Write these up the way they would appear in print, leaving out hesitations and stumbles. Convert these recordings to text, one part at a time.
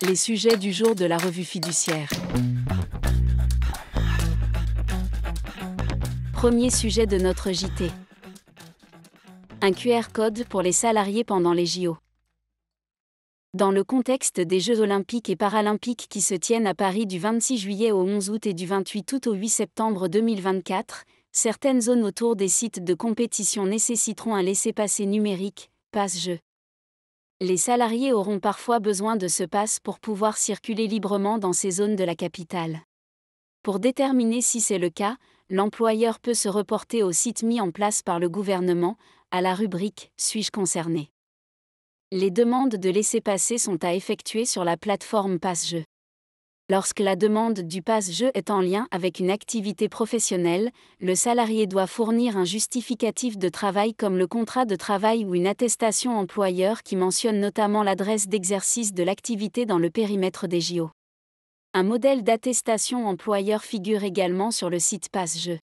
Les sujets du jour de la revue fiduciaire. Premier sujet de notre JT. Un QR code pour les salariés pendant les JO. Dans le contexte des Jeux olympiques et paralympiques qui se tiennent à Paris du 26 juillet au 11 août et du 28 août au 8 septembre 2024, certaines zones autour des sites de compétition nécessiteront un laissez-passer numérique, passe-jeu. Les salariés auront parfois besoin de ce pass pour pouvoir circuler librement dans ces zones de la capitale. Pour déterminer si c'est le cas, l'employeur peut se reporter au site mis en place par le gouvernement, à la rubrique « Suis-je concerné ?». Les demandes de laissez-passer sont à effectuer sur la plateforme Passe-Jeu. Lorsque la demande du passe-jeu est en lien avec une activité professionnelle, le salarié doit fournir un justificatif de travail comme le contrat de travail ou une attestation employeur qui mentionne notamment l'adresse d'exercice de l'activité dans le périmètre des JO. Un modèle d'attestation employeur figure également sur le site Passe-Jeu.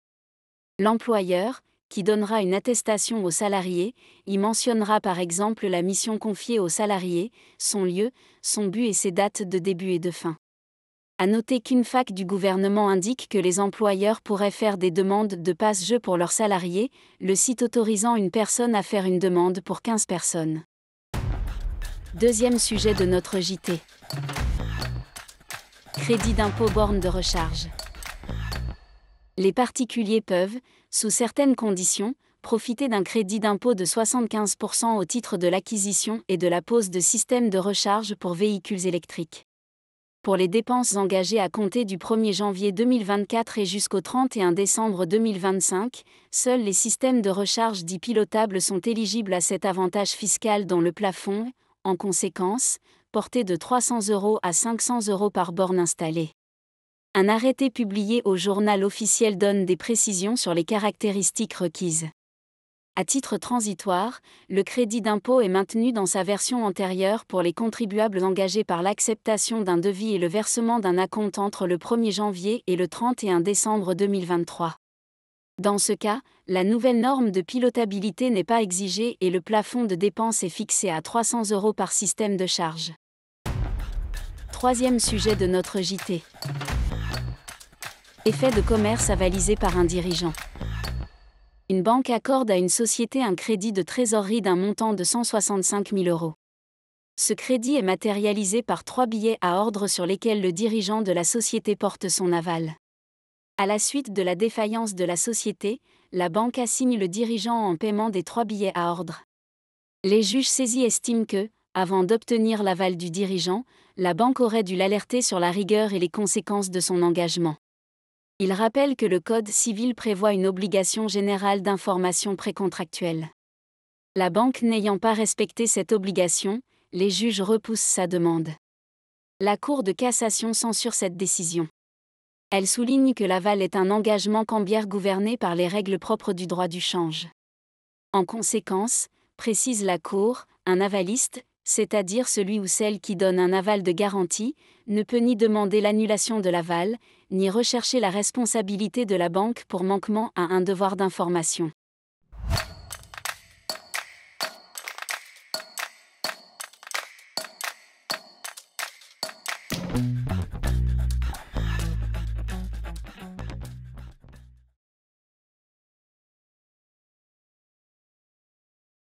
L'employeur, qui donnera une attestation au salarié, y mentionnera par exemple la mission confiée au salarié, son lieu, son but et ses dates de début et de fin. À noter qu'une fac du gouvernement indique que les employeurs pourraient faire des demandes de passe-jeu pour leurs salariés, le site autorisant une personne à faire une demande pour 15 personnes. Deuxième sujet de notre JT. Crédit d'impôt borne de recharge. Les particuliers peuvent, sous certaines conditions, profiter d'un crédit d'impôt de 75% au titre de l'acquisition et de la pose de systèmes de recharge pour véhicules électriques. Pour les dépenses engagées à compter du 1er janvier 2024 et jusqu'au 31 décembre 2025, seuls les systèmes de recharge dits pilotables sont éligibles à cet avantage fiscal dont le plafond, en conséquence, porté de 300 € à 500 € par borne installée. Un arrêté publié au Journal officiel donne des précisions sur les caractéristiques requises. À titre transitoire, le crédit d'impôt est maintenu dans sa version antérieure pour les contribuables engagés par l'acceptation d'un devis et le versement d'un acompte entre le 1er janvier et le 31 décembre 2023. Dans ce cas, la nouvelle norme de pilotabilité n'est pas exigée et le plafond de dépenses est fixé à 300 € par système de charge. Troisième sujet de notre JT. Effet de commerce avalisé par un dirigeant. Une banque accorde à une société un crédit de trésorerie d'un montant de 165 000 €. Ce crédit est matérialisé par 3 billets à ordre sur lesquels le dirigeant de la société porte son aval. À la suite de la défaillance de la société, la banque assigne le dirigeant en paiement des 3 billets à ordre. Les juges saisis estiment que, avant d'obtenir l'aval du dirigeant, la banque aurait dû l'alerter sur la rigueur et les conséquences de son engagement. Il rappelle que le Code civil prévoit une obligation générale d'information précontractuelle. La banque n'ayant pas respecté cette obligation, les juges repoussent sa demande. La Cour de cassation censure cette décision. Elle souligne que l'aval est un engagement cambiaire gouverné par les règles propres du droit du change. En conséquence, précise la Cour, un avaliste, c'est-à-dire celui ou celle qui donne un aval de garantie, ne peut ni demander l'annulation de l'aval, ni rechercher la responsabilité de la banque pour manquement à un devoir d'information.